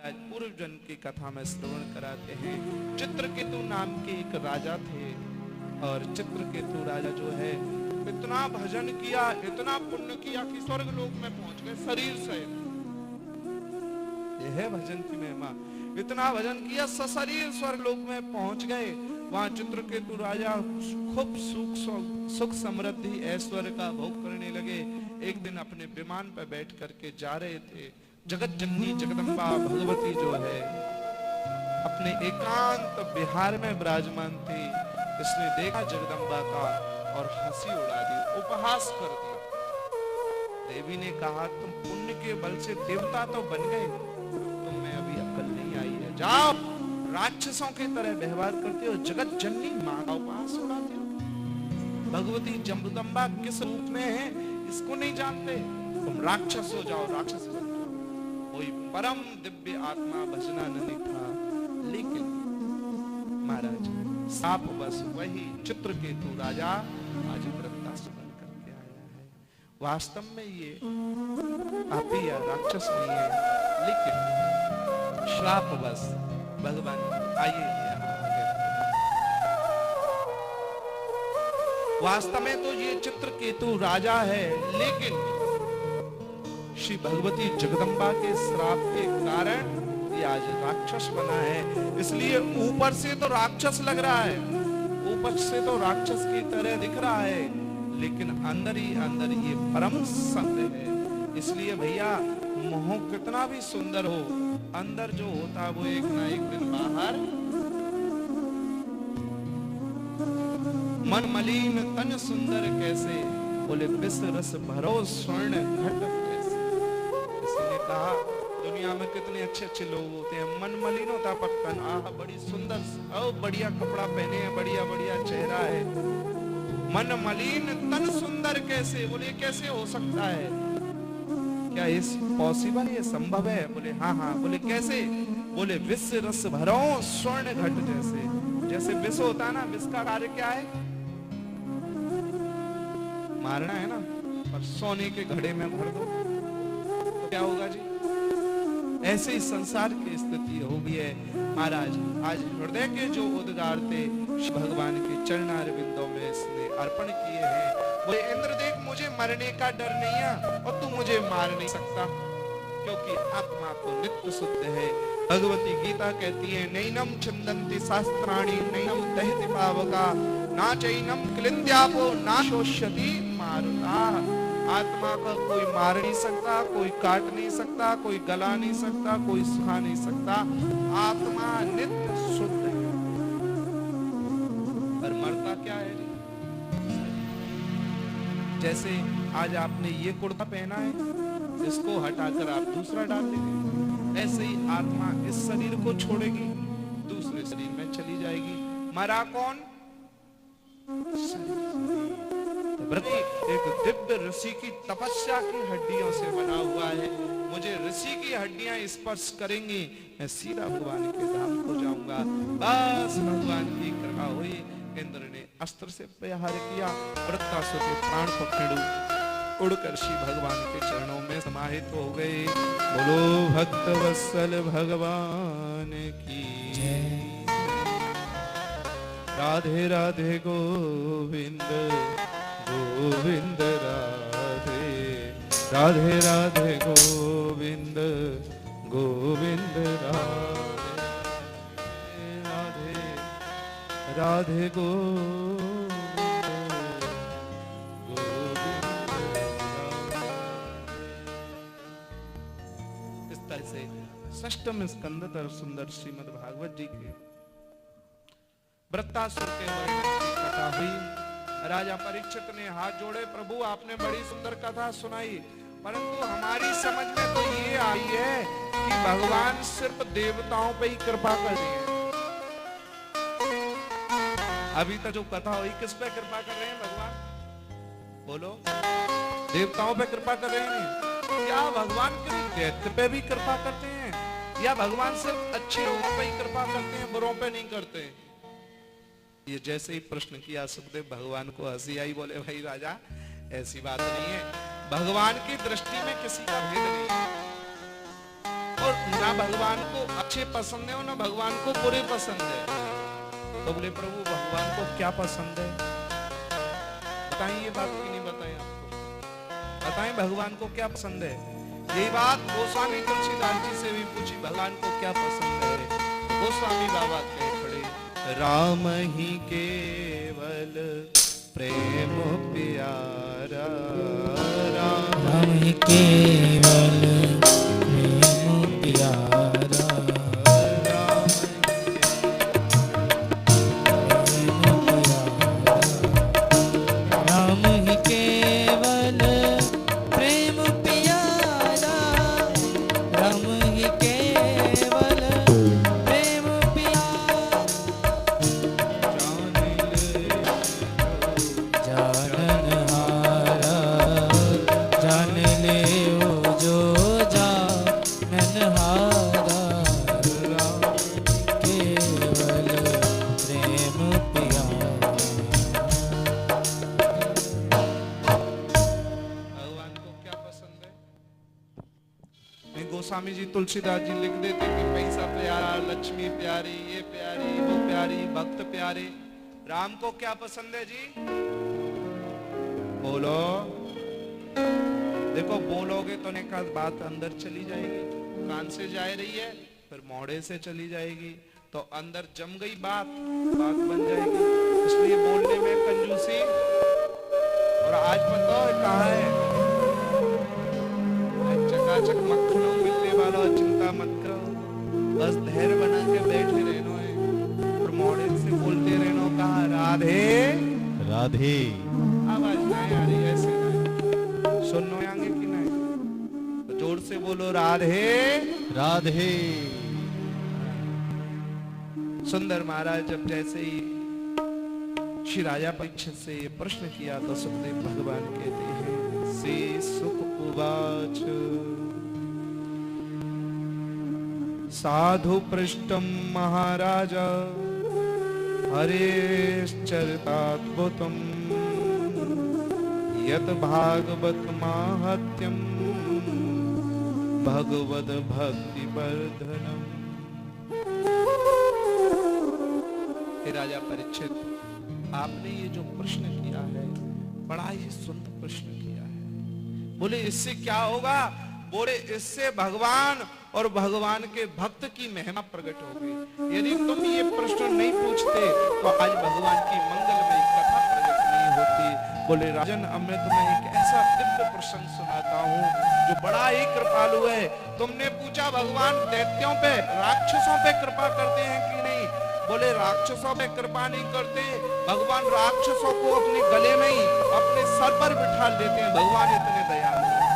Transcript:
आज पूर्व जन्म की कथा में श्रवण कराते हैं। चित्रकेतु नाम के एक राजा थे और चित्रकेतु राजा जो है इतना भजन किया, इतना पुण्य किया कि स्वर्ग लोक में पहुंच गए शरीर से। यह है भजन की महिमा। इतना भजन किया सशरीर स्वर्ग लोक में पहुंच गए। वहां चित्रकेतु राजा खूब सुख समृद्धि ऐश्वर्य का भोग करने लगे। एक दिन अपने विमान पर बैठ करके जा रहे थे। जगत जननी जगदम्बा भगवती जो है अपने एकांत बिहार में विराजमान थी। इसने देखा जगदम्बा का और हंसी उड़ा दी, उपहास कर दिया। देवी ने कहा, तुम पुण्य के बल से देवता तो बन गए, तुम में अभी अक्ल नहीं आई है। जाओ, राक्षसों की तरह व्यवहार करते हो, जगत जननी मां का उपहास उड़ाते हो। भगवती जगदम्बा किस रूप में है इसको नहीं जानते। तुम राक्षस हो जाओ, राक्षस हो जाओ। कोई परम दिव्य आत्मा भजनानंदी था, लेकिन महाराज साप बस वही चित्रकेतु राजा आज वृत्तासुर बन करके आया है। वास्तव में ये पापी या राक्षस नहीं है, लेकिन श्राप बस भगवान आइए वास्तव में तो ये चित्रकेतु राजा है, लेकिन श्री भगवती जगदम्बा के श्राप के कारण ये आज राक्षस बना है। इसलिए ऊपर से तो राक्षस लग रहा है, ऊपर से तो राक्षस की तरह दिख रहा है, लेकिन अंदर ही अंदर ये परम सत्य है। इसलिए भैया मोह कितना भी सुंदर हो, अंदर जो होता है वो एक ना एक दिन बाहर। मन मलिन तन सुंदर कैसे, बोले विष रस भरो स्वर्ण घट कैसे। इसने कहा दुनिया में कितने अच्छे अच्छे लोग होते हैं, मन मलिन होता पर तन आह बड़ी सुंदर, ओ बढ़िया कपड़ा पहने हैं, बढ़िया बढ़िया चेहरा है। मन मलिन तन सुंदर कैसे, बोले कैसे हो सकता है, क्या इस पॉसिबल, ये संभव है? बोले हाँ हाँ। बोले कैसे? बोले विष रस भरो स्वर्ण घट जैसे। जैसे विष होता है ना, विष का कार्य क्या है? मारना है ना, पर सोने के घड़े में भर दो तो क्या होगा जी? ऐसे ही संसार की स्थिति हो गई है महाराज। आज हृदय के जो उद्गार थे भगवान के चरणार बिंदों में इसने अर्पण किए हैं। बोले इंद्र देख, मुझे मरने का डर नहीं है और तू मुझे मार नहीं सकता, क्योंकि आत्मा तो नित्य शुद्ध है। भगवती गीता कहती है, नैनम छिन्दन्ति शास्त्राणि नैनम दहति पावका ना चैनम क्लिन्द्यापो ना शोष्यति मारुता। आत्मा का कोई मार नहीं सकता, कोई काट नहीं सकता, कोई गला नहीं सकता, कोई सुखा नहीं सकता। आत्मा नित्य शुद्ध है, पर मरता क्या है जी? जैसे आज आपने ये कुर्ता पहना है, इसको हटाकर आप दूसरा डाल देंगे, ऐसे ही आत्मा इस शरीर को छोड़ेगी, दूसरे शरीर में चली जाएगी। मरा कौन? एक दिव्य ऋषि की तपस्या की हड्डियों से बना हुआ है। मुझे ऋषि की हड्डियां स्पर्श करेंगी, मैं सीधा भगवान के धाम को जाऊंगा। बस भगवान की कृपा हुई। इंद्र ने अस्त्र से प्रहार किया, वृत्तासुर के प्राण पखेरु उड़कर श्री भगवान के चरणों में समाहित हो गए। बोलो भक्त वत्सल भगवान की राधे राधे गोविंद गोविंद राधे राधे राधे गोविंद गोविंद राधे राधे राधे गोविंद गोविंद। इस तरह से षष्ठम स्कंद तरफ सुंदर श्रीमद् भागवत जी के वृत्तासुर के वर्णन की कथा हुई। राजा परीक्षित ने हाथ जोड़े, प्रभु आपने बड़ी सुंदर कथा सुनाई, परंतु हमारी समझ में तो ये आई है कि भगवान सिर्फ देवताओं पे ही कृपा कर रहे हैं। अभी तक जो कथा हुई, किस पे कृपा कर रहे हैं भगवान? बोलो, देवताओं पे कृपा कर रहे हैं या भगवान के दैत्य पे भी कृपा करते हैं, या भगवान सिर्फ अच्छे लोगों पे ही कृपा करते हैं, बुरों पे नहीं करते? ये जैसे ही प्रश्न किया सुखदेव भगवान को हंसी आई। बोले भाई राजा, ऐसी बात नहीं है, भगवान की दृष्टि में किसी का भेद नहीं है। और ना भगवान को अच्छे पसंद है और ना भगवान को बुरे पसंद है। तो बोले प्रभु भगवान को क्या पसंद है, बताइए ये बात की नहीं बताएं आपको, बताएं भगवान को क्या पसंद है। यही बात गोस्वामी तुलसीदास जी से भी पूछी, भगवान को क्या पसंद है। गोस्वामी बाबा कह पड़े राम ही केवल प्रेम प्यारा, राम ही केवल प्रेम प्यारा, राम ही केवल प्रेम प्यारा, राम ही केवल प्रेम प्यारा, जाननहारा जान ले ओ जो जाननहारा, राम केवल प्रेम प्यारा। भगवान को क्या पसंद है। नहीं, गोस्वामी जी तुलसीदास जी लिख देते कि पैसा प्यारा, लक्ष्मी प्यारी, ये प्यारी, वो प्यारी, भक्त प्यारे। राम को क्या पसंद है जी, बोलो। देखो बोलोगे तो एक आध बात अंदर चली जाएगी, कान से जा रही है फिर मोड़े से चली जाएगी, तो अंदर जम गई बात, बात बन जाएगी। इसलिए बोलने में कंजूसी। और आज पता है कहाँ है, चकाचक मक्खनों मिलने वाला, चिंता मत करो, बस धैर्य बना के बैठे रहना है और मोड़े से बोलते रहना। कहाँ राधे राधे आवाज नहीं आ रही, ऐसे नहीं सुनना आगे कि नहीं, तो जोर से बोलो राधे राधे। सुंदर महाराज जब जैसे ही श्री राजा परीक्षित से ये प्रश्न किया तो सुखदेव भगवान कहते हैं से सुख उवाच साधु पृष्ठम महाराज हरेश्चरिताद्भुतम् यत भागवत माहात्म्यम भगवद भक्ति वर्धनम। हे राजा परीक्षित, आपने ये जो प्रश्न किया है बड़ा ही सुंदर प्रश्न किया है। बोले इससे क्या होगा, बोले इससे भगवान और भगवान के भक्त की महिमा प्रकट होगी। यदि तुम ये प्रश्न नहीं पूछते तो आज भगवान की मंगलमयी कथा प्रकट नहीं होती। बोले राजन, अब मैं तुम्हें एक ऐसा दिव्य प्रसंग सुनाता हूँ जो बड़ा ही कृपालु है। तुमने पूछा भगवान दैत्यों पे, राक्षसों पे कृपा करते हैं कि नहीं। बोले राक्षसों पे कृपा नहीं करते, भगवान राक्षसों को अपने गले में ही अपने सर पर बिठा देते हैं। भगवान इतने दयालु हैं।